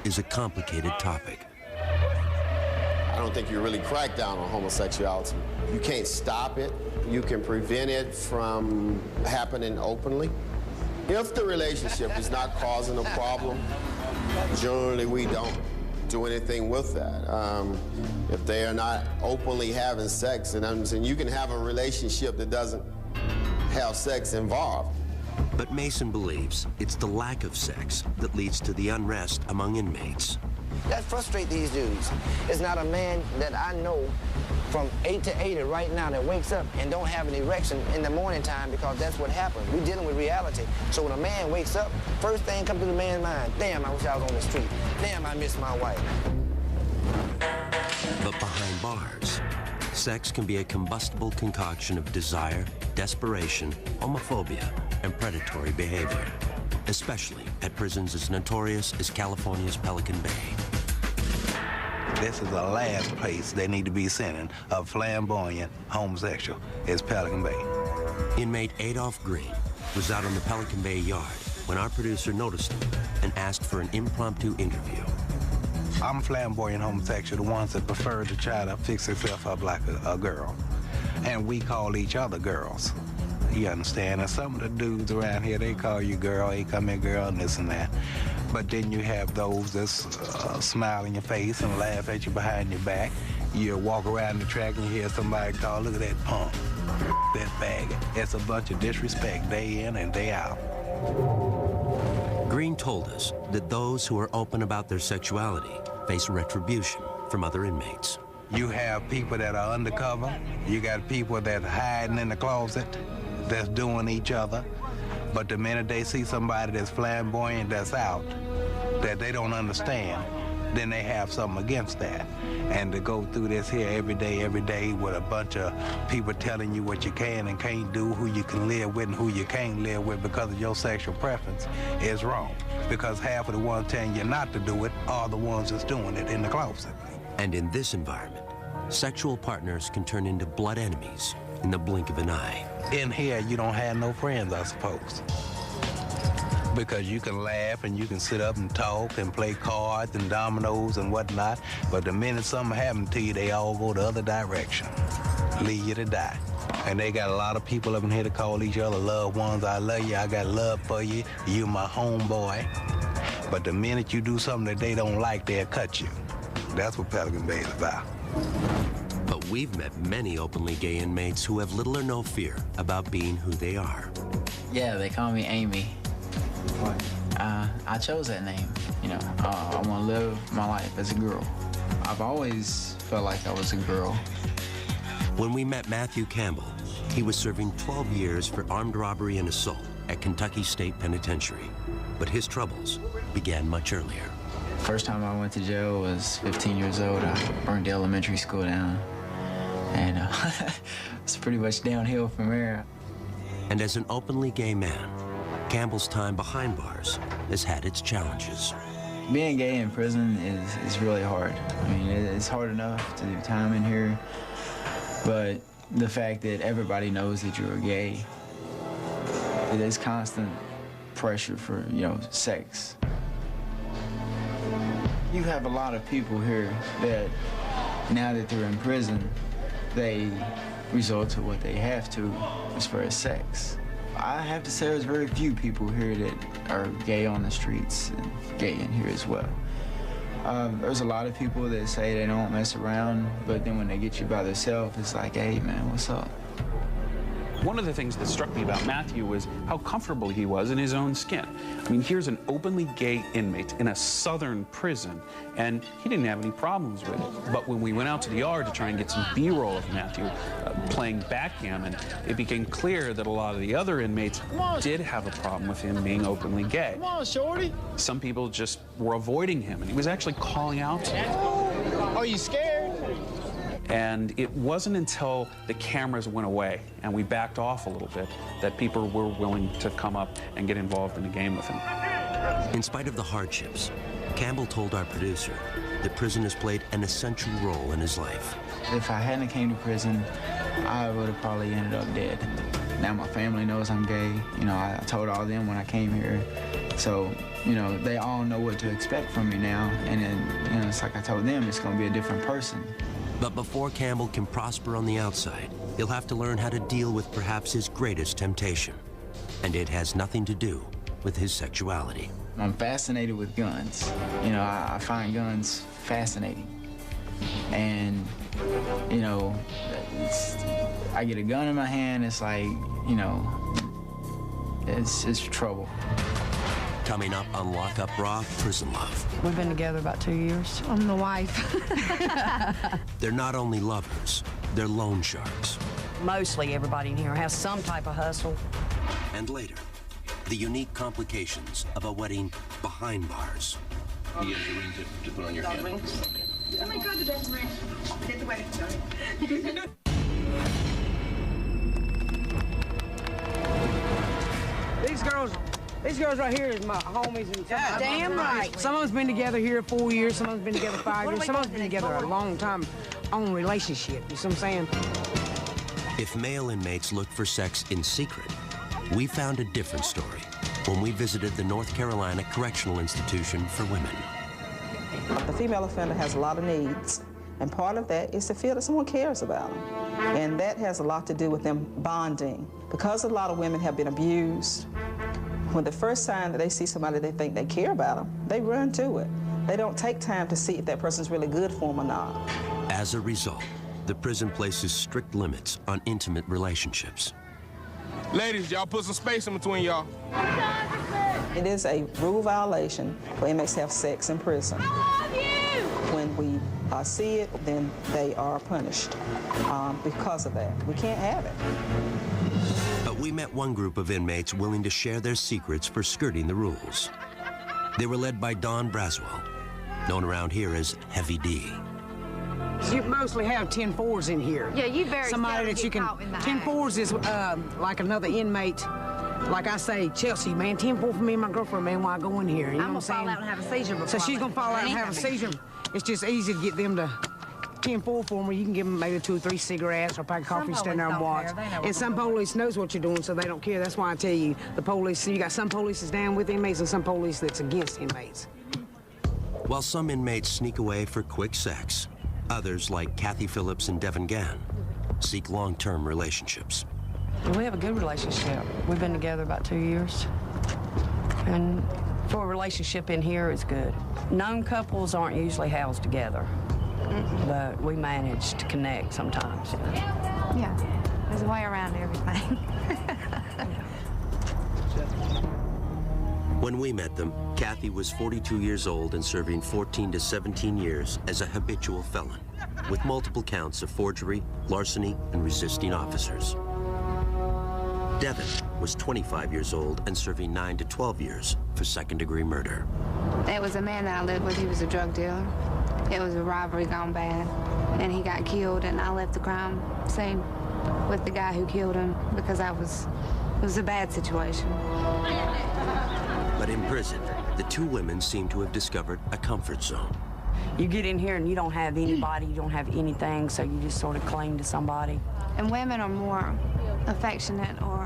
is a complicated topic. I don't think you really crack down on homosexuality. You can't stop it. You can prevent it from happening openly. If the relationship is not causing a problem, generally we don't do anything with that. If they are not openly having sex, and I'm saying you can have a relationship that doesn't have sex involved. But Mason believes it's the lack of sex that leads to the unrest among inmates. That frustrates these dudes. It's not a man that I know from 8 to 80 right now that wakes up and don't have an erection in the morning time, because that's what happens. We're dealing with reality. So when a man wakes up, first thing comes to the man's mind, damn, I wish I was on the street. Damn, I miss my wife. But behind bars, sex can be a combustible concoction of desire, desperation, homophobia, and predatory behavior, especially at prisons as notorious as California's Pelican Bay. This is the last place they need to be sending a flamboyant homosexual, is Pelican Bay. Inmate Adolph Green was out on the Pelican Bay yard when our producer noticed him and asked for an impromptu interview. I'm flamboyant homosexual, the ones that prefer to try to fix themselves up like a girl. And we call each other girls. You understand? And some of the dudes around here, they call you girl, hey, come here, girl, and this and that. But then you have those that smile in your face and laugh at you behind your back. You walk around the track and you hear somebody call, look at that punk, that faggot. It's a bunch of disrespect day in and day out. Green told us that those who are open about their sexuality face retribution from other inmates. You have people that are undercover. You got people that are hiding in the closet, that's doing each other. But the minute they see somebody that's flamboyant, that's out, that they don't understand, then they have something against that. And to go through this here every day with a bunch of people telling you what you can and can't do, who you can live with and who you can't live with because of your sexual preference is wrong. Because half of the ones telling you not to do it are the ones that's doing it in the closet. And in this environment, sexual partners can turn into blood enemies in the blink of an eye. In here, you don't have no friends, I suppose. Because you can laugh and you can sit up and talk and play cards and dominoes and whatnot, but the minute something happens to you, they all go the other direction, leave you to die. And they got a lot of people up in here to call each other loved ones. I love you, I got love for you, you my homeboy. But the minute you do something that they don't like, they'll cut you. That's what Pelican Bay is about. But we've met many openly gay inmates who have little or no fear about being who they are. Yeah, they call me Amy. I chose that name, you know. I want to live my life as a girl. I've always felt like I was a girl. When we met Matthew Campbell, he was serving 12 years for armed robbery and assault at Kentucky State Penitentiary. But his troubles began much earlier. First time I went to jail was 15 years old. I burned the elementary school down. And it's pretty much downhill from there. And as an openly gay man, Campbell's time behind bars has had its challenges. Being gay in prison is really hard. I mean, it's hard enough to do time in here, but the fact that everybody knows that you're gay, it is constant pressure for, you know, sex. You have a lot of people here that, now that they're in prison, they resort to what they have to as far as sex. I have to say there's very few people here that are gay on the streets and gay in here as well. There's a lot of people that say they don't mess around, but then when they get you by themselves, it's like, hey, man, what's up? One of the things that struck me about Matthew was how comfortable he was in his own skin. I mean, here's an openly gay inmate in a southern prison, and he didn't have any problems with it. But when we went out to the yard to try and get some B-roll of Matthew playing backgammon, it became clear that a lot of the other inmates did have a problem with him being openly gay. Come on, shorty. Some people just were avoiding him, and he was actually calling out to them. Are you scared? And it wasn't until the cameras went away and we backed off a little bit that people were willing to come up and get involved in a game with him. In spite of the hardships, Campbell told our producer that prison has played an essential role in his life. If I hadn't came to prison, I would have probably ended up dead. Now my family knows I'm gay. You know, I told all them when I came here. So, you know, they all know what to expect from me now. And then, you know, it's like I told them, it's gonna be a different person. But before Campbell can prosper on the outside, he'll have to learn how to deal with perhaps his greatest temptation. And it has nothing to do with his sexuality. I'm fascinated with guns. You know, I find guns fascinating. And, you know, I get a gun in my hand, it's like, you know, it's trouble. Coming up on Lock Up Raw, Prison Love. We've been together about 2 years. I'm the wife. They're not only lovers, they're loan sharks. Mostly everybody in here has some type of hustle. And later, the unique complications of a wedding behind bars. You have the ring to put on your hand. Oh my God, the best ring. Get the wedding started. These girls right here is my homies. And Damn right. Some of us been together here 4 years, some of us been together 5 years, some of us been together a long time on relationship, you see what I'm saying? If male inmates look for sex in secret, we found a different story when we visited the North Carolina Correctional Institution for Women. The female offender has a lot of needs, and part of that is to feel that someone cares about them. And that has a lot to do with them bonding. Because a lot of women have been abused, when the first time that they see somebody they think they care about them, they run to it. They don't take time to see if that person's really good for them or not. As a result, the prison places strict limits on intimate relationships. Ladies, y'all put some space in between y'all. It is a rule violation for inmates to have sex in prison. I love you! When we see it, then they are punished because of that. We can't have it. But we met one group of inmates willing to share their secrets for skirting the rules. They were led by Don Braswell, known around here as Heavy D. You mostly have 10-4s in here. Yeah, you very Somebody seldom that you get can. caught in the 10-4s is like another inmate. Like I say, Chelsea, man, 10-4 for me and my girlfriend, man, while I go in here. You know I'm what gonna I'm fall out and have a seizure before So she's gonna fall out and have a seizure. It's just easy to get them to 10-4 for them, where you can give them maybe 2 or 3 cigarettes or a pack of coffee, stand there and watch. And some police knows what you're doing, so they don't care. That's why I tell you, the police, you got some police that's down with inmates and some police that's against inmates. While some inmates sneak away for quick sex, others, like Kathy Phillips and Devin Gann, seek long-term relationships. We have a good relationship. We've been together about 2 years. And for a relationship in here, it's good. Known couples aren't usually housed together, but we manage to connect sometimes. Yeah, there's a way around everything. When we met them, Kathy was 42 years old and serving 14 to 17 years as a habitual felon, with multiple counts of forgery, larceny, and resisting officers. Devin was 25 years old and serving 9 to 12 years for second-degree murder. There was a man that I lived with, he was a drug dealer. It was a robbery gone bad, and he got killed, and I left the crime scene with the guy who killed him because it was a bad situation. But in prison, the two women seem to have discovered a comfort zone. You get in here and you don't have anybody, you don't have anything, so you just sort of cling to somebody. And women are more affectionate or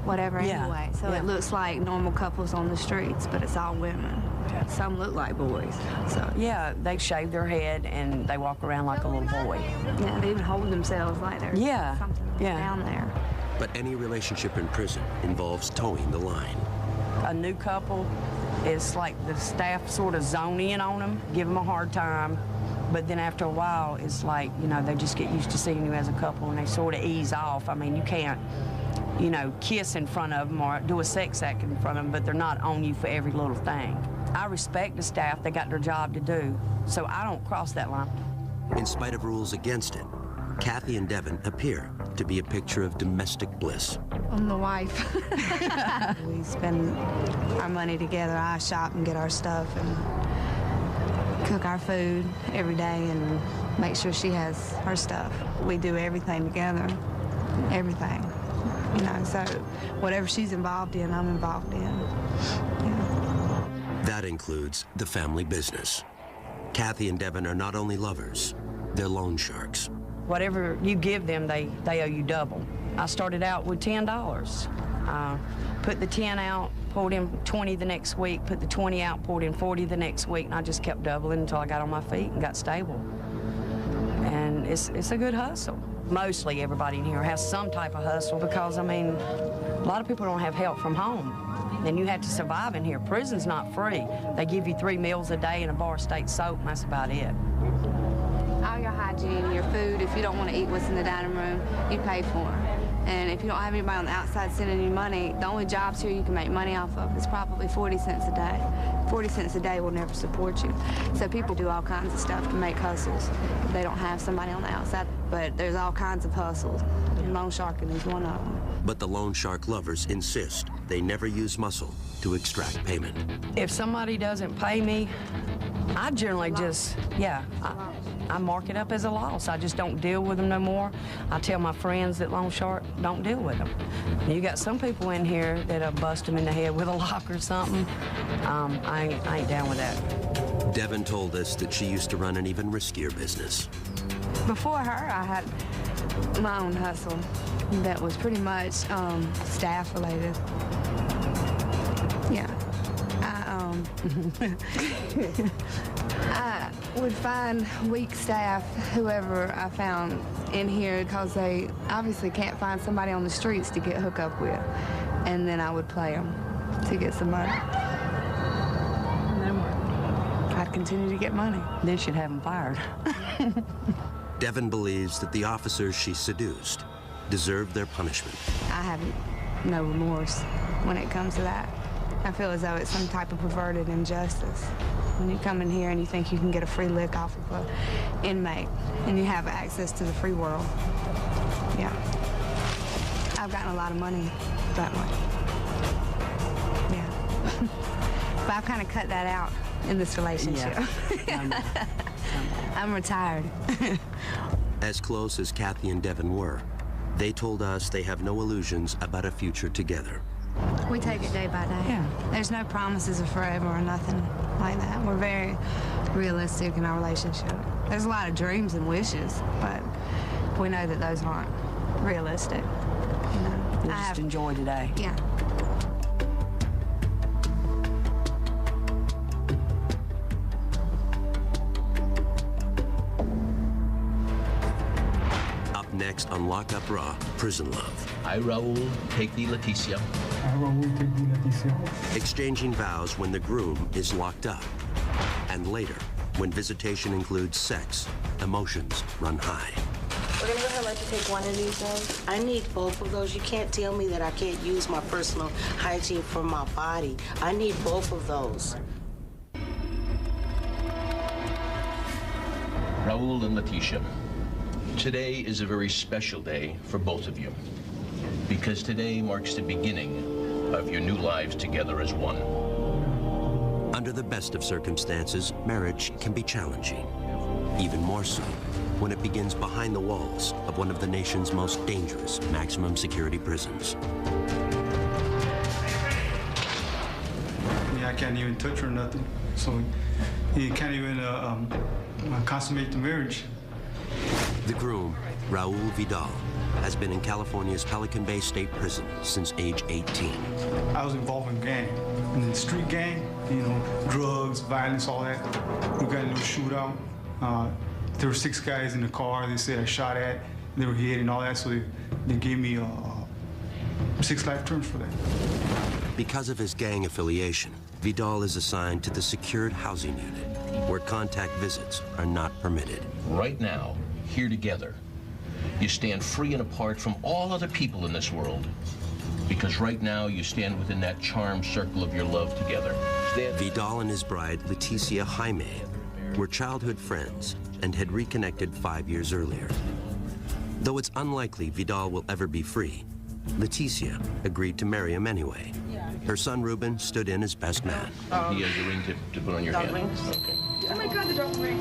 whatever anyway, so it looks like normal couples on the streets, but it's all women. Some look like boys. So yeah, they shave their head and they walk around like a little boy. Yeah, they even hold themselves like there's something down there. But any relationship in prison involves towing the line. A new couple, it's like the staff sort of zone in on them, give them a hard time, but then after a while, it's like, you know, they just get used to seeing you as a couple and they sort of ease off. I mean, you can't, you know, kiss in front of them or do a sex act in front of them, but they're not on you for every little thing. I respect the staff, they got their job to do, so I don't cross that line. In spite of rules against it, Kathy and Devin appear to be a picture of domestic bliss. I'm the wife. We spend our money together. I shop and get our stuff and cook our food every day and make sure she has her stuff. We do everything together, everything. You know, so whatever she's involved in, I'm involved in. Yeah. That includes the family business. Kathy and Devin are not only lovers, they're loan sharks. Whatever you give them, they owe you double. I started out with $10. Put the 10 out, pulled in 20 the next week, put the 20 out, pulled in 40 the next week, and I just kept doubling until I got on my feet and got stable. And it's a good hustle. Mostly everybody in here has some type of hustle because, I mean, a lot of people don't have help from home. And you have to survive in here. Prison's not free. They give you 3 meals a day and a bar of state soap, and that's about it. All your hygiene, your food, if you don't want to eat what's in the dining room, you pay for it. And if you don't have anybody on the outside sending you money, the only jobs here you can make money off of is probably 40 cents a day. 40 cents a day will never support you. So people do all kinds of stuff to make hustles. They don't have somebody on the outside, but there's all kinds of hustles. Loan sharking is one of them. But the loan shark lovers insist they never use muscle to extract payment. If somebody doesn't pay me, I generally just, I mark it up as a loss. I just don't deal with them no more. I tell my friends that loan shark, don't deal with them. You got some people in here that'll bust them in the head with a lock or something. I ain't down with that. Devin told us that she used to run an even riskier business. Before her, I had my own hustle that was pretty much staff related. Yeah. I would find weak staff, whoever I found in here, because they obviously can't find somebody on the streets to get hooked up with. And then I would play them to get some money. I'd continue to get money. Then she'd have them fired. Devin believes that the officers she seduced deserved their punishment. I have no remorse when it comes to that. I feel as though it's some type of perverted injustice. When you come in here and you think you can get a free lick off of an inmate and you have access to the free world. Yeah. I've gotten a lot of money that way. Yeah. But I've kind of cut that out in this relationship. Yeah. I'm retired. As close as Kathy and Devin were, they told us they have no illusions about a future together. We take it day by day. Yeah. There's no promises of forever or nothing like that. We're very realistic in our relationship. There's a lot of dreams and wishes, but we know that those aren't realistic. You know, You just enjoy today. Yeah. Next on Lock Up Raw, Prison Love. I, Raul, take thee, Leticia. I, Raul, take thee, Leticia. Exchanging vows when the groom is locked up. And later, when visitation includes sex, emotions run high. We're gonna go ahead and let you take one of these days. I need both of those. You can't tell me that I can't use my personal hygiene for my body. I need both of those. Raul and Leticia. Today is a very special day for both of you, because today marks the beginning of your new lives together as one. Under the best of circumstances, marriage can be challenging, even more so when it begins behind the walls of one of the nation's most dangerous maximum security prisons. Yeah, I can't even touch her or nothing, so you can't even consummate the marriage. The groom, Raul Vidal, has been in California's Pelican Bay State Prison since age 18. I was involved in gang, in the street gang, you know, drugs, violence, all that. We got a little shootout. There were 6 guys in the car they said I shot at, they were hit and all that, so they gave me 6 life terms for that. Because of his gang affiliation, Vidal is assigned to the secured housing unit, where contact visits are not permitted. Right now, here together, you stand free and apart from all other people in this world, because right now you stand within that charmed circle of your love together. Vidal and his bride, Leticia Jaime, were childhood friends and had reconnected 5 years earlier. Though it's unlikely Vidal will ever be free, Leticia agreed to marry him anyway. Her son, Ruben, stood in as best man. He has a ring to put on your hand. Okay. Oh my God, the dog ring.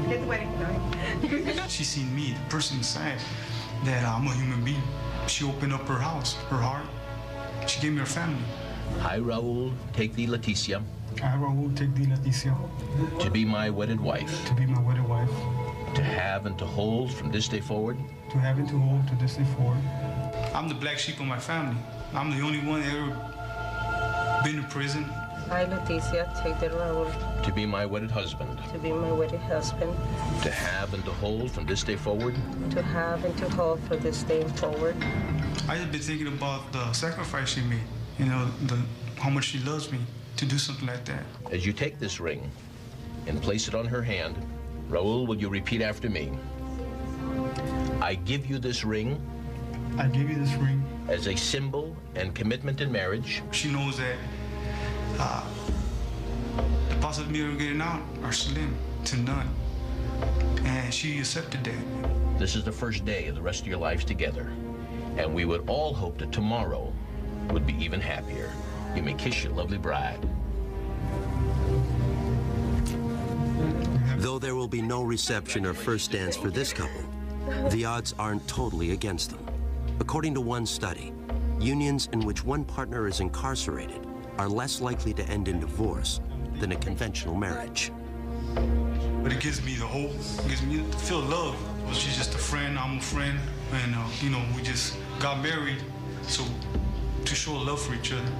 Get the wedding ring. She seen me, the person inside, that I'm a human being. She opened up her house, her heart. She gave me her family. I, Raul, take thee, Leticia. I, Raul, take thee, Leticia. To be my wedded wife. To be my wedded wife. To have and to hold from this day forward. To have and to hold to this day forward. I'm the black sheep of my family. I'm the only one that ever been to prison. I, Leticia, take the Raul. To be my wedded husband. To be my wedded husband. To have and to hold from this day forward. To have and to hold from this day forward. I just been thinking about the sacrifice she made. You know, how much she loves me to do something like that. As you take this ring and place it on her hand, Raul, will you repeat after me? I give you this ring. I give you this ring. As a symbol and commitment in marriage. She knows that the possibility of getting out are slim to none. And she accepted that. This is the first day of the rest of your lives together. And we would all hope that tomorrow would be even happier. You may kiss your lovely bride. Though there will be no reception or first dance for this couple, the odds aren't totally against them. According to one study, unions in which one partner is incarcerated are less likely to end in divorce than a conventional marriage. But it gives me the hope, it gives me to feel love. She's just a friend, I'm a friend, and you know, we just got married, so to show love for each other.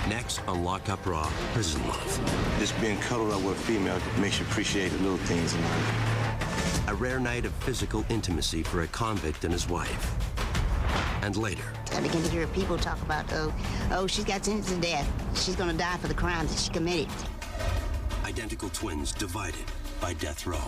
Next on Lock Up Raw, Prison Love. Just being cuddled up with a female makes you appreciate the little things in life. A rare night of physical intimacy for a convict and his wife. And later, I begin to hear people talk about, oh, she's got sentenced to death. She's gonna die for the crimes that she committed. identical twins divided by death row.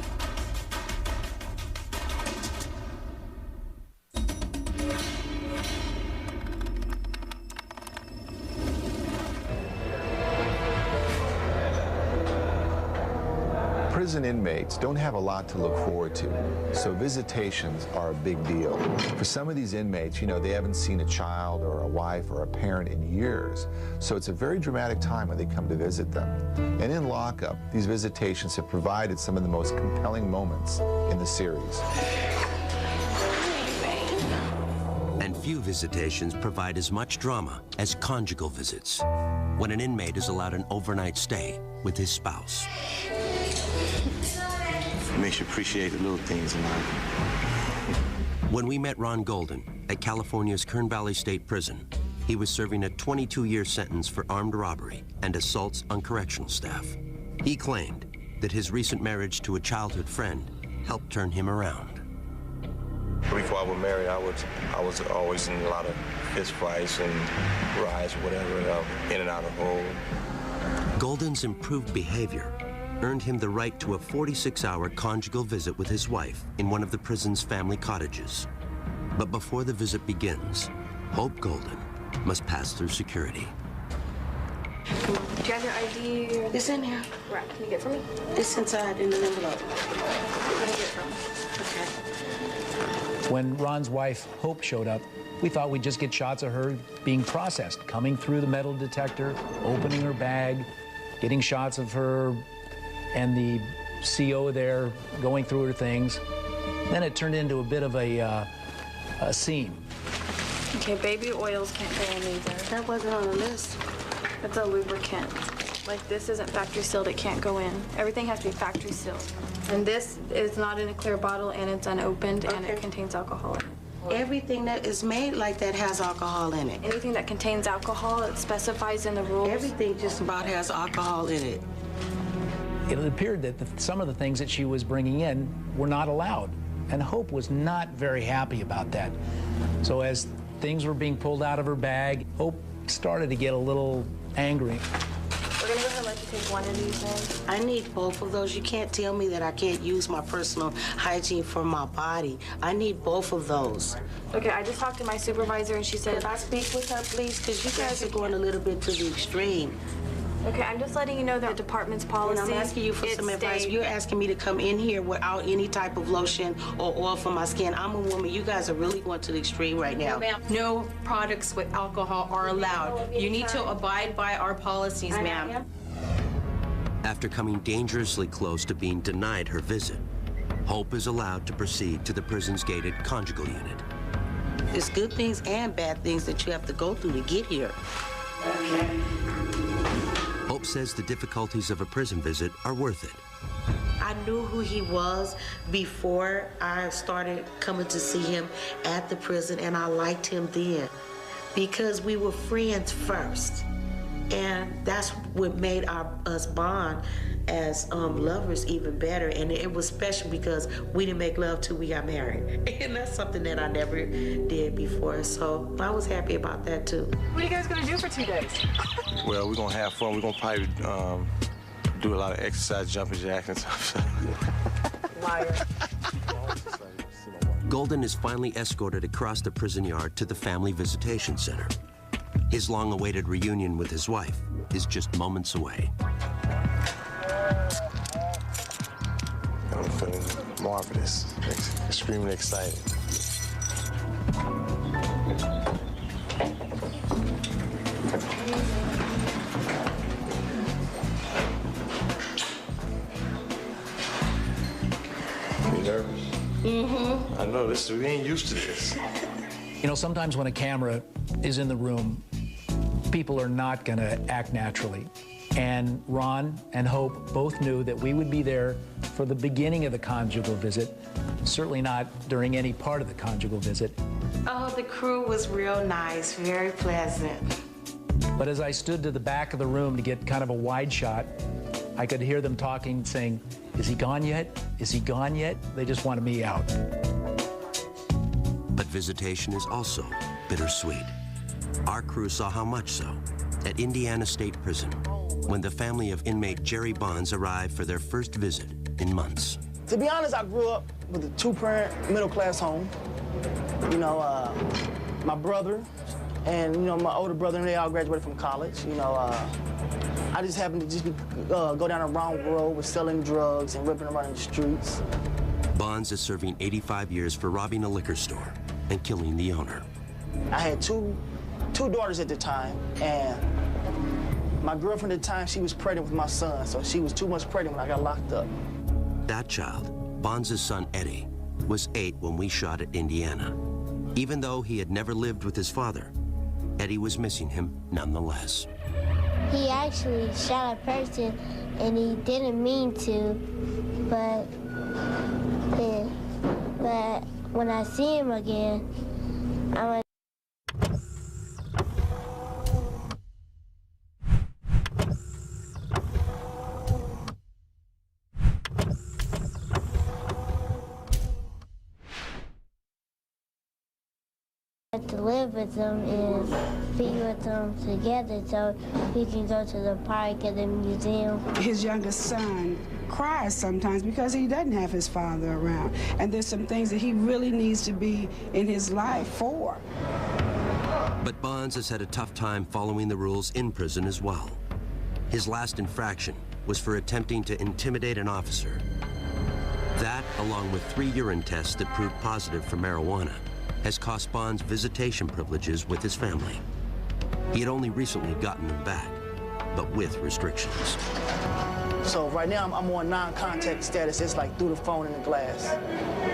Prison inmates don't have a lot to look forward to, so visitations are a big deal. For some of these inmates, they haven't seen a child or a wife or a parent in years, so it's a very dramatic time when they come to visit them. And in lockup, these visitations have provided some of the most compelling moments in the series. And few visitations provide as much drama as conjugal visits, when an inmate is allowed an overnight stay with his spouse. It makes you appreciate the little things in life. When we met Ron Golden at California's Kern Valley State Prison, he was serving a 22-year sentence for armed robbery and assaults on correctional staff. He claimed that his recent marriage to a childhood friend helped turn him around. Before I was married, I was always in a lot of fist fights and riots or whatever, in and out of hole. Golden's improved behavior earned him the right to a 46-hour conjugal visit with his wife in one of the prison's family cottages. But before the visit begins, Hope Golden must pass through security. Do you have your ID? It's in here. Right. Can you get it for me? It's inside in an envelope. Where did you get it from? Okay. When Ron's wife, Hope, showed up, we thought we'd just get shots of her being processed, coming through the metal detector, opening her bag, getting shots of her and the CO there going through her things. Then it turned into a bit of a scene. Okay, baby oils can't go in either. That wasn't on the list. It's a lubricant. Like, this isn't factory sealed, it can't go in. Everything has to be factory sealed. And this is not in a clear bottle, and it's unopened, and it contains alcohol in it. Everything that is made like that has alcohol in it. Anything that contains alcohol, it specifies in the rules. Everything just about has alcohol in it. It appeared that some of the things that she was bringing in were not allowed, and Hope was not very happy about that. So as things were being pulled out of her bag, Hope started to get a little angry. We're gonna go ahead and let you take one of these then. I need both of those. You can't tell me that I can't use my personal hygiene for my body. I need both of those. Okay, I just talked to my supervisor and she said, Can I speak with her, please? Because you guys are going a little bit to the extreme. okay, I'm just letting you know that the department's policy. And I'm asking you for some advice. You're asking me to come in here without any type of lotion or oil for my skin. I'm a woman. You guys are really going to the extreme right now. No products with alcohol are allowed. You need to abide by our policies, ma'am. After coming dangerously close to being denied her visit, Hope is allowed to proceed to the prison's gated conjugal unit. There's good things and bad things that you have to go through to get here. Hope says the difficulties of a prison visit are worth it. I knew who he was before I started coming to see him at the prison, and I liked him then because we were friends first. And that's what made us bond as lovers even better. And it was special because we didn't make love till we got married. And that's something that I never did before. So I was happy about that too. What are you guys gonna do for 2 days? Well, we're gonna have fun. We're gonna probably do a lot of exercise, jumping jacks and stuff. Liar. Golden is finally escorted across the prison yard to the Family Visitation Center. His long-awaited reunion with his wife is just moments away. I'm feeling marvelous, extremely excited. You nervous? Mm-hmm. I know, we ain't used to this. You know, sometimes when a camera is in the room, people are not going to act naturally. And Ron and Hope both knew that we would be there for the beginning of the conjugal visit, certainly not during any part of the conjugal visit. Oh, the crew was real nice, very pleasant. But as I stood to the back of the room to get kind of a wide shot, I could hear them talking, saying, "Is he gone yet? Is he gone yet?" They just wanted me out. But visitation is also bittersweet. Our crew saw how much so at Indiana State Prison when the family of inmate Jerry Bonds arrived for their first visit in months. To be honest, I grew up with a two-parent, middle-class home. You know, my brother and, you know, my older brother, and they all graduated from college. You know, I just happened to just go down a wrong road with selling drugs and ripping around in the streets. Bonds is serving 85 years for robbing a liquor store and killing the owner. I had two daughters at the time, and my girlfriend at the time, she was pregnant with my son, so she was 2 months pregnant when I got locked up. That child, Bonds' son Eddie, was 8 when we shot at Indiana. Even though he had never lived with his father, Eddie was missing him nonetheless. He actually shot a person, and he didn't mean to, but when I see him again, I'm like, to live with them is be with them together so we can go to the park and the museum. His youngest son cries sometimes because he doesn't have his father around. And there's some things that he really needs to be in his life for. But Bonds has had a tough time following the rules in prison as well. His last infraction was for attempting to intimidate an officer. That, along with 3 urine tests that proved positive for marijuana, has cost Bonds visitation privileges with his family. He had only recently gotten them back, but with restrictions. So right now I'm on non-contact status. It's like through the phone and the glass.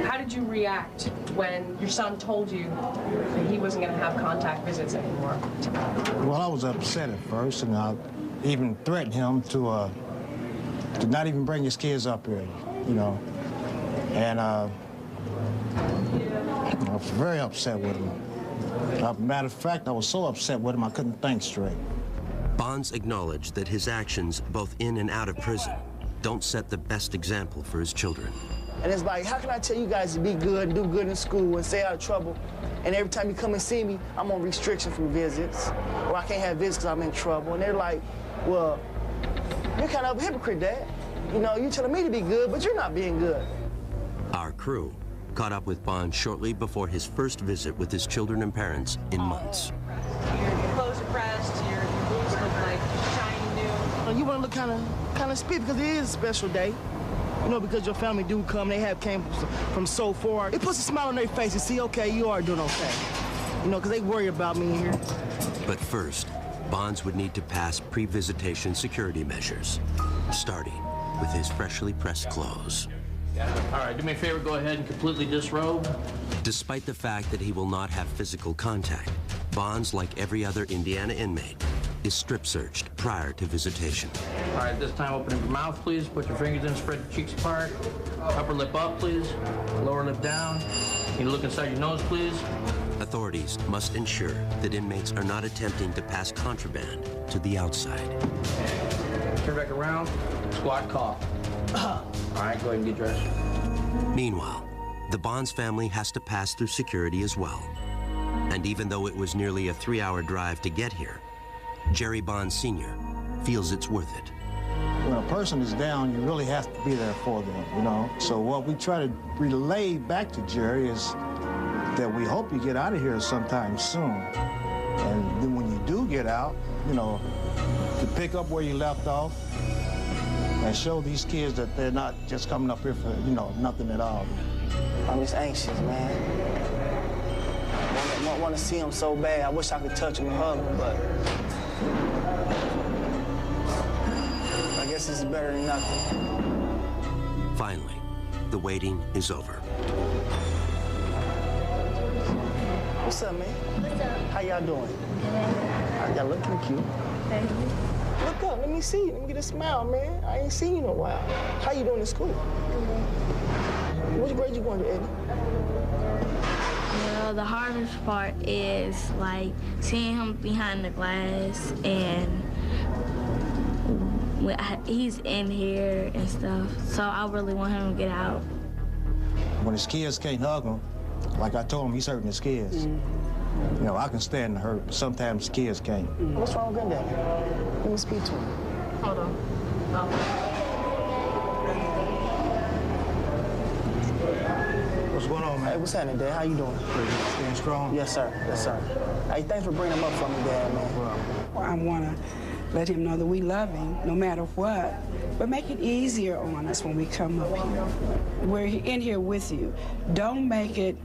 How did you react when your son told you that he wasn't going to have contact visits anymore? Well, I was upset at first, and I even threatened him to not even bring his kids up here, you know. And I was very upset with him. Matter of fact, I was so upset with him I couldn't think straight. Bonds acknowledged that his actions, both in and out of prison, don't set the best example for his children. And it's like, how can I tell you guys to be good and do good in school and stay out of trouble? And every time you come and see me, I'm on restriction from visits, or I can't have visits because I'm in trouble. And they're like, well, you're kind of a hypocrite, Dad. You know, you're telling me to be good, but you're not being good. Our crew caught up with Bonds shortly before his first visit with his children and parents in months. Your clothes are pressed, your boobs look like shiny new. You want to look kind of spit because it is a special day. You know, because your family do come, they came from so far. It puts a smile on their face and see, okay, you are doing okay. You know, because they worry about me here. But first, Bonds would need to pass pre-visitation security measures, starting with his freshly pressed clothes. All right, do me a favor, go ahead and completely disrobe. Despite the fact that he will not have physical contact, Bonds, like every other Indiana inmate, is strip searched prior to visitation. All right, this time open your mouth, please. Put your fingers in, spread your cheeks apart. Upper lip up, please. Lower lip down. Can you look inside your nose, please? Authorities must ensure that inmates are not attempting to pass contraband to the outside. Turn back around, squat, cough. All right, go ahead and get dressed. Meanwhile, the Bonds family has to pass through security as well. And even though it was nearly a 3-hour drive to get here, Jerry Bonds Sr. feels it's worth it. When a person is down, you really have to be there for them, you know? So what we try to relay back to Jerry is that we hope you get out of here sometime soon. And then when you do get out, you know, to pick up where you left off and show these kids that they're not just coming up here for, you know, nothing at all. I'm just anxious, man. I want to see him so bad. I wish I could touch him and hug him, but I guess this is better than nothing. Finally, the waiting is over. What's up, man? What's up? How y'all doing? Y'all looking cute. Thank you. Look up, let me see you. Let me get a smile, man. I ain't seen you in a while. How you doing in school? Which grade you going to, Eddie? Well, the hardest part is like seeing him behind the glass and he's in here and stuff. So I really want him to get out. When his kids can't hug him, like I told him, he's hurting his kids. You know, I can stand the hurt, but sometimes kids can't. What's wrong with Granddaddy? Let me speak to him. Hold on. What's going on, man? Hey, what's happening, Dad? How you doing? Staying strong? Yes, sir. Yes, sir. Hey, thanks for bringing him up for me, Dad, man. Well, I want to let him know that we love him no matter what, but make it easier on us when we come up here. We're in here with you. Don't make it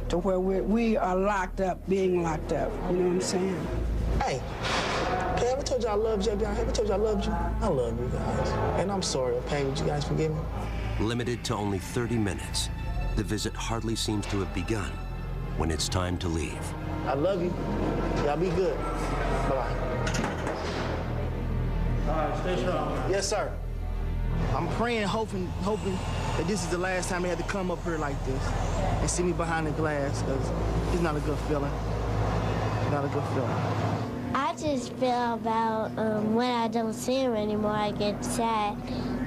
to where we are locked up, being locked up. You know what I'm saying? Hey, I ever told you I loved you? I ever told you I loved you? I love you guys. And I'm sorry, okay? Would you guys forgive me? Limited to only 30 minutes, the visit hardly seems to have begun when it's time to leave. I love you. Y'all be good. Bye-bye. All right, stay strong. Yes, sir. I'm praying, hoping that this is the last time they had to come up here like this and see me behind the glass, because it's not a good feeling. Not a good feeling. I just feel about when I don't see him anymore, I get sad,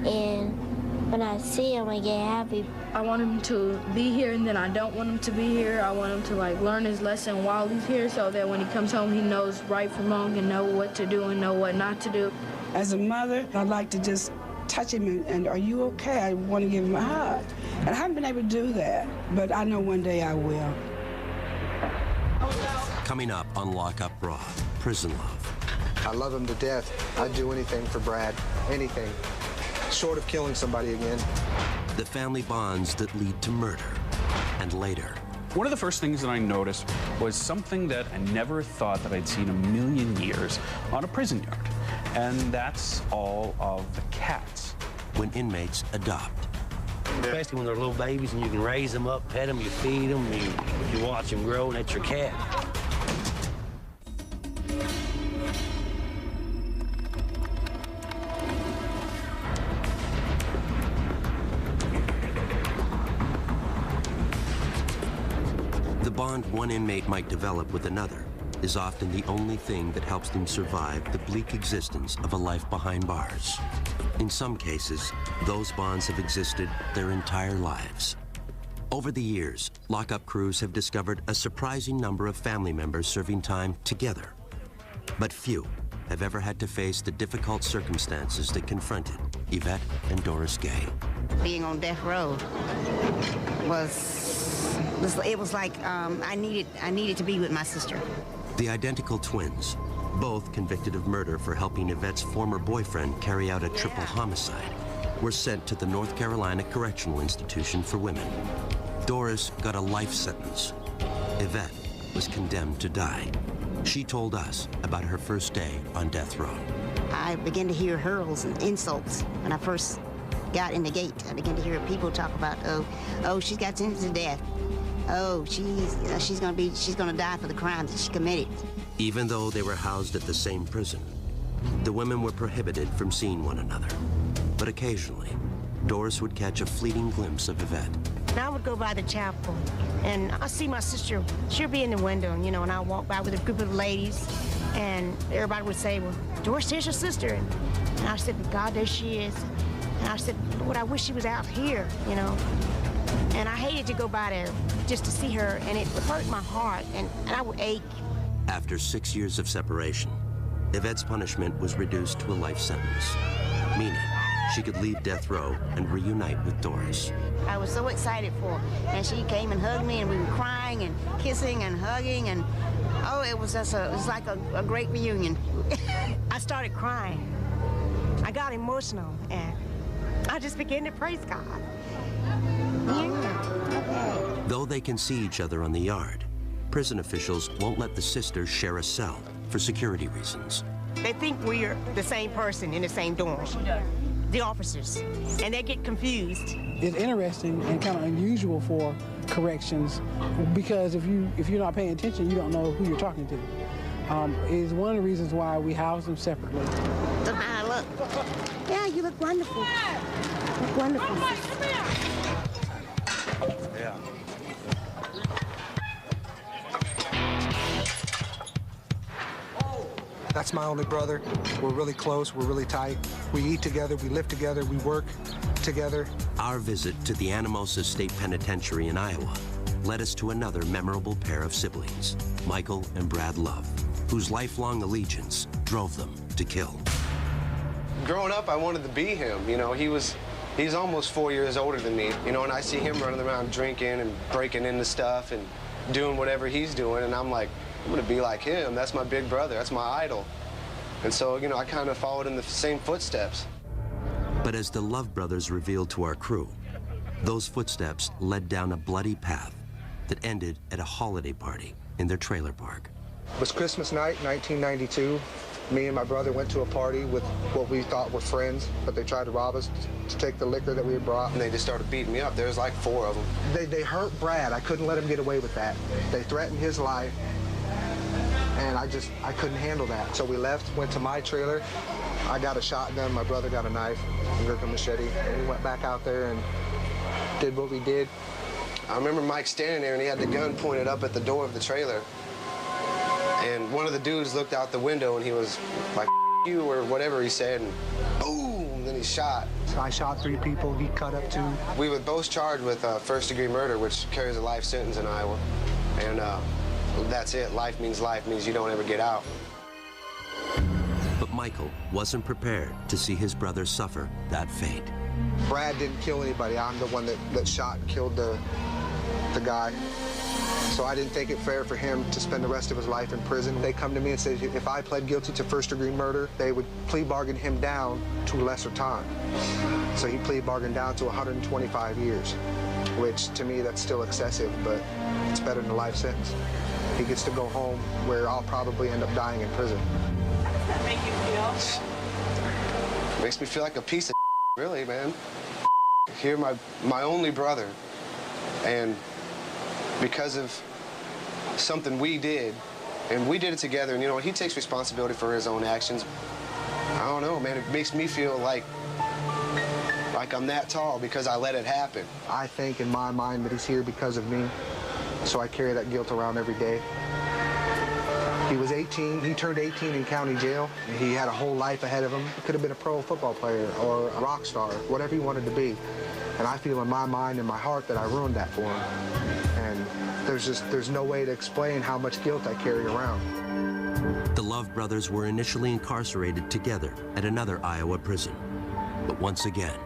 and when I see him, I get happy. I want him to be here, and then I don't want him to be here. I want him to like learn his lesson while he's here, so that when he comes home, he knows right from wrong and know what to do and know what not to do. As a mother, I'd like to just touch him and are you okay? I want to give him a hug. And I haven't been able to do that, but I know one day I will. Coming up on Lock Up Raw, Prison Love. I love him to death. I'd do anything for Brad, anything, short of killing somebody again. The family bonds that lead to murder, and later. One of the first things that I noticed was something that I never thought that I'd seen a million years on a prison yard. And that's all of the cats. When inmates adopt. Especially when they're little babies and you can raise them up, pet them, you feed them, you watch them grow, and that's your cat. The bond one inmate might develop with another is often the only thing that helps them survive the bleak existence of a life behind bars. In some cases, those bonds have existed their entire lives. Over the years, lockup crews have discovered a surprising number of family members serving time together. But few have ever had to face the difficult circumstances that confronted Yvette and Doris Gay. Being on death row was like I needed to be with my sister. The identical twins, both convicted of murder for helping Yvette's former boyfriend carry out a triple homicide, were sent to the North Carolina Correctional Institution for Women. Doris got a life sentence. Yvette was condemned to die. She told us about her first day on death row. I began to hear hurls and insults when I first got in the gate, I began to hear people talk about, oh, she's got sentenced to death. Oh, she's gonna die for the crimes that she committed. Even though they were housed at the same prison, the women were prohibited from seeing one another. But occasionally, Doris would catch a fleeting glimpse of Yvette. And I would go by the chapel, and I see my sister. She'll be in the window, you know, and I walk by with a group of ladies, and everybody would say, well, Doris, here's your sister. And I said, God, there she is. And I said, Lord, I wish she was out here, you know. And I hated to go by there just to see her, and it would hurt my heart, and I would ache. After 6 years of separation, Yvette's punishment was reduced to a life sentence, meaning she could leave death row and reunite with Doris. I was so excited for her, and she came and hugged me, and we were crying and kissing and hugging, and oh, it was like a great reunion. I started crying. I got emotional, and I just began to praise God. Yeah. Though they can see each other on the yard, prison officials won't let the sisters share a cell for security reasons. They think we're the same person in the same dorm, the officers, and they get confused. It's interesting and kind of unusual for corrections because if you're not paying attention, you don't know who you're talking to. Is one of the reasons why we house them separately. Look how I look. Yeah, you look wonderful. You look wonderful. Yeah. That's my only brother. We're really close, we're really tight. We eat together, we live together, we work together. Our visit to the Anamosa State Penitentiary in Iowa led us to another memorable pair of siblings, Michael and Brad Love, whose lifelong allegiance drove them to kill. Growing up, I wanted to be him. You know, he's almost 4 years older than me, you know, and I see him running around drinking and breaking into stuff and doing whatever he's doing, and I'm like, I'm gonna be like him. That's my big brother, that's my idol. And so, you know, I kind of followed in the same footsteps. But as the Love brothers revealed to our crew, those footsteps led down a bloody path that ended at a holiday party in their trailer park. It was Christmas night, 1992. Me and my brother went to a party with what we thought were friends, but they tried to rob us to take the liquor that we had brought. And they just started beating me up. There was like 4 of them. They hurt Brad. I couldn't let him get away with that. They threatened his life, and I couldn't handle that. So we left, went to my trailer. I got a shotgun, my brother got a knife, a machete, and we went back out there and did what we did. I remember Mike standing there, and he had the gun pointed up at the door of the trailer. And one of the dudes looked out the window, and he was like, F you, or whatever he said, and boom, then he shot. So I shot 3 people, he cut up 2. We were both charged with first-degree murder, which carries a life sentence in Iowa. And that's it. Life means you don't ever get out. But Michael wasn't prepared to see his brother suffer that fate. Brad didn't kill anybody. I'm the one that shot and killed the guy. So I didn't think it fair for him to spend the rest of his life in prison. They come to me and say, if I pled guilty to first-degree murder, they would plea bargain him down to a lesser time. So he plea bargained down to 125 years, which to me, that's still excessive, but it's better than a life sentence. He gets to go home where I'll probably end up dying in prison. How does that make you feel? Makes me feel like a piece of really, man. Here, my only brother, and because of something we did, and we did it together, and you know, he takes responsibility for his own actions. I don't know, man, it makes me feel like I'm that tall because I let it happen. I think in my mind that he's here because of me, so I carry that guilt around every day. He was 18, he turned 18 in county jail. He had a whole life ahead of him. He could have been a pro football player or a rock star, whatever he wanted to be. And I feel in my mind and my heart that I ruined that for him. And there's no way to explain how much guilt I carry around. The Love brothers were initially incarcerated together at another Iowa prison. But once again,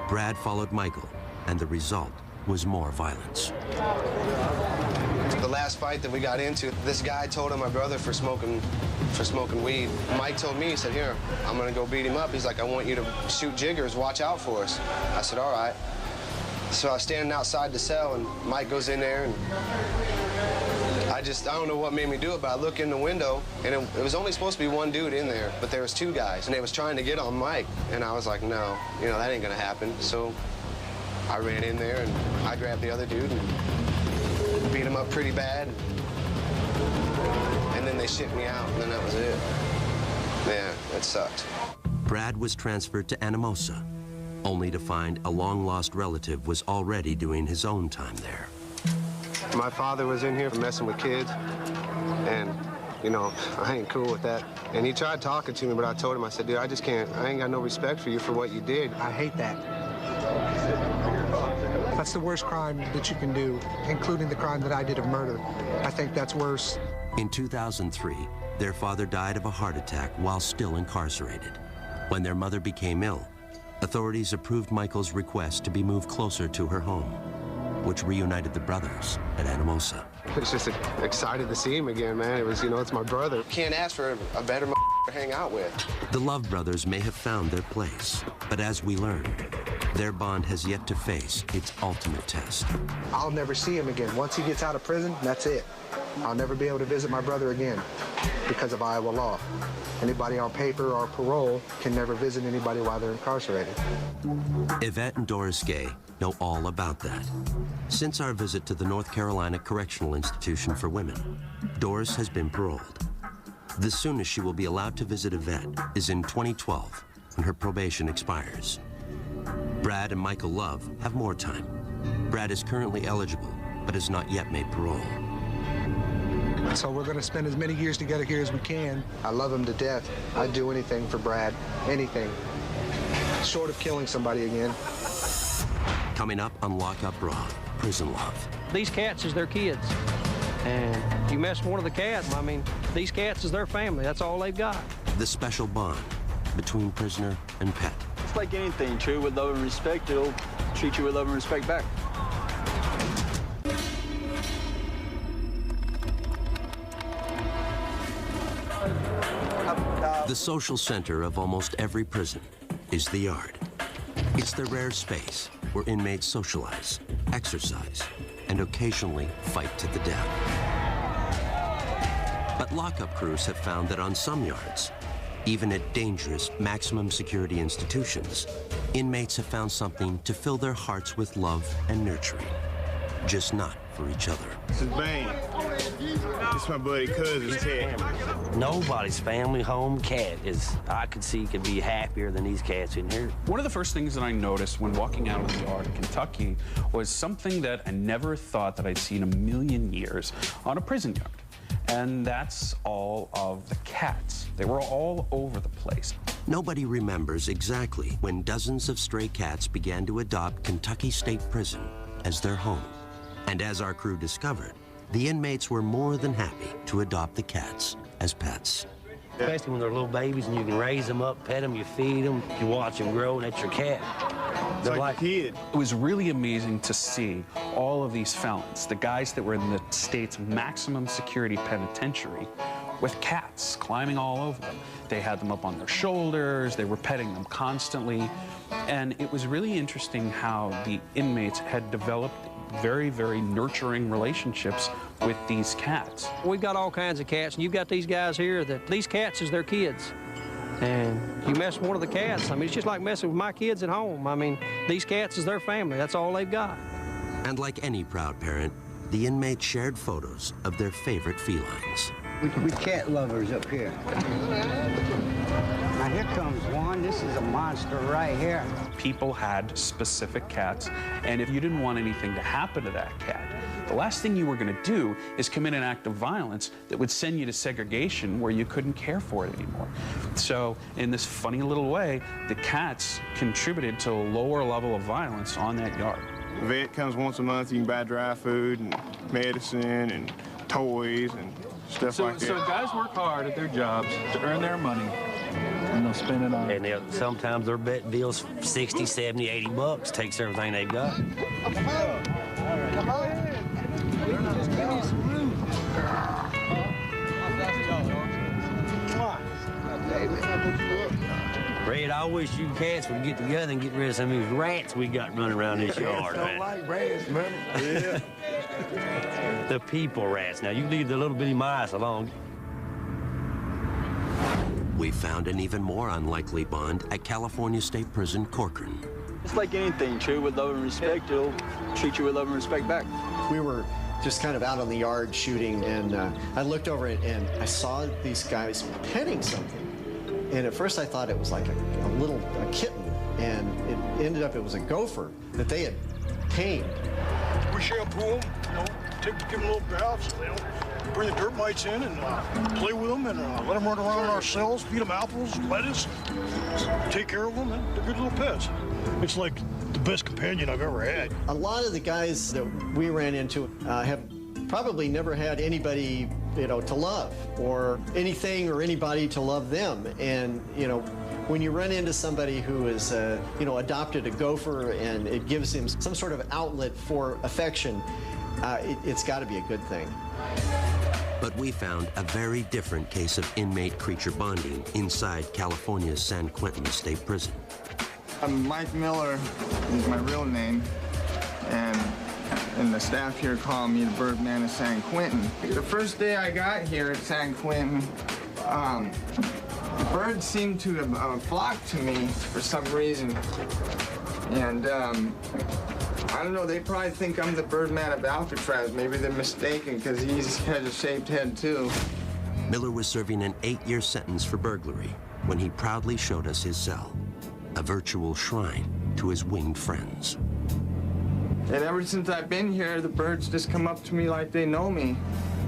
Brad followed Michael, and the result was more violence. The last fight that we got into, this guy told on my brother for smoking weed. Mike told me, he said, here, I'm gonna go beat him up. He's like, I want you to shoot jiggers, watch out for us. I said, all right. So I was standing outside the cell, and Mike goes in there, and I I don't know what made me do it, but I look in the window, and it was only supposed to be one dude in there, but there was two guys, and they was trying to get on Mike, and I was like, no, you know, that ain't gonna happen. So I ran in there, and I grabbed the other dude and beat him up pretty bad, and then they shipped me out, and then that was it. Yeah, it sucked. Brad was transferred to Anamosa, only to find a long-lost relative was already doing his own time there. My father was in here messing with kids, and, you know, I ain't cool with that. And he tried talking to me, but I told him, I said, dude, I just can't, I ain't got no respect for you for what you did. I hate that. That's the worst crime that you can do, including the crime that I did of murder. I think that's worse. In 2003, their father died of a heart attack while still incarcerated. When their mother became ill, authorities approved Michael's request to be moved closer to her home, which reunited the brothers at Anamosa. I was just excited to see him again, man. It was, you know, it's my brother. Can't ask for a better to hang out with. The Love brothers may have found their place, but as we learned, their bond has yet to face its ultimate test. I'll never see him again. Once he gets out of prison, that's it. I'll never be able to visit my brother again because of Iowa law. Anybody on paper or parole can never visit anybody while they're incarcerated. Yvette and Doris Gay know all about that. Since our visit to the North Carolina Correctional Institution for Women, Doris has been paroled. The soonest she will be allowed to visit Yvette is in 2012, when her probation expires. Brad and Michael Love have more time. Brad is currently eligible, but has not yet made parole. So we're going to spend as many years together here as we can. I love him to death. I'd do anything for Brad, anything, short of killing somebody again. Coming up on Lock Up Raw, Prison Love. These cats is their kids. And you mess with one of the cats, I mean, these cats is their family. That's all they've got. The special bond between prisoner and pet. It's like anything, treat with love and respect, it'll treat you with love and respect back. The social center of almost every prison is the yard. It's the rare space where inmates socialize, exercise, and occasionally fight to the death. But lockup crews have found that on some yards, even at dangerous maximum security institutions, inmates have found something to fill their hearts with love and nurturing, just not for each other. This is Bane. This is my buddy cousin, Ted. Nobody's family home cat I could see could be happier than these cats in here. One of the first things that I noticed when walking out of the yard in Kentucky was something that I never thought that I'd seen in a million years on a prison yard. And that's all of the cats. They were all over the place. Nobody remembers exactly when dozens of stray cats began to adopt Kentucky State Prison as their home. And as our crew discovered, the inmates were more than happy to adopt the cats as pets. Especially when they're little babies and you can raise them up, pet them, you feed them, you watch them grow, and that's your cat. They're like a kid. It was really amazing to see all of these felons, the guys that were in the state's maximum security penitentiary, with cats climbing all over them. They had them up on their shoulders, they were petting them constantly, and it was really interesting how the inmates had developed very, very nurturing relationships with these cats. We've got all kinds of cats, and you've got these guys here that these cats is their kids. And you mess with one of the cats, I mean, it's just like messing with my kids at home. I mean, these cats is their family. That's all they've got. And like any proud parent, the inmates shared photos of their favorite felines. We cat lovers up here. Now here comes one. This is a monster right here. People had specific cats, and if you didn't want anything to happen to that cat, the last thing you were going to do is commit an act of violence that would send you to segregation where you couldn't care for it anymore. So in this funny little way, the cats contributed to a lower level of violence on that yard. The vet comes once a month. You can buy dry food and medicine and toys and stuff like that. So guys work hard at their jobs to earn their money, and they'll spend it on. And sometimes their bet deal's 60, 70, 80 bucks, takes everything they've got. Come on. Just give me some room. Red, I wish you cats would get together and get rid of some of these rats we got running around this yard, Don't man. like rats, man. Yeah. The people rats. Now, you leave the little bitty mice alone. We found an even more unlikely bond at California State Prison, Corcoran. It's like anything, treat with love and respect, it'll treat you with love and respect back. We were just kind of out on the yard shooting, and I looked over it and I saw these guys petting something. And at first I thought it was like a kitten, and it ended up it was a gopher that they had tamed. We shampoo them, you know, give them little baths, you know, bring the dirt mites in and play with them and let them run around in our cells, feed them apples, lettuce, take care of them, and they're good little pets. It's like the best companion I've ever had. A lot of the guys that we ran into have probably never had anybody, you know, to love or anything or anybody to love them. And, you know, when you run into somebody who is, you know, adopted a gopher and it gives him some sort of outlet for affection, it's got to be a good thing. But we found a very different case of inmate-creature bonding inside California's San Quentin State Prison. Mike Miller is my real name, and the staff here call me the Birdman of San Quentin. The first day I got here at San Quentin, birds seemed to have flocked to me for some reason. And I don't know, they probably think I'm the Birdman of Alcatraz. Maybe they're mistaken because he has a shaved head too. Miller was serving an 8-year sentence for burglary when he proudly showed us his cell, a virtual shrine to his winged friends. And ever since I've been here, the birds just come up to me like they know me.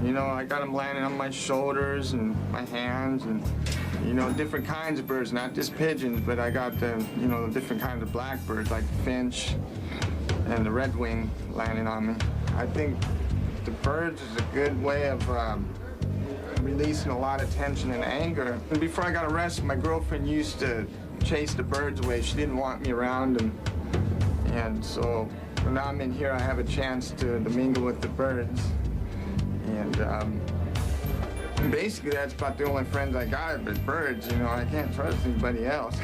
You know, I got them landing on my shoulders and my hands and, you know, different kinds of birds, not just pigeons, but I got the, you know, the different kinds of blackbirds like the finch and the redwing landing on me. I think the birds is a good way of releasing a lot of tension and anger. And before I got arrested, my girlfriend used to chase the birds away. She didn't want me around, and so when I'm in here, I have a chance to mingle with the birds. And basically, that's about the only friends I got, but birds, you know, I can't trust anybody else.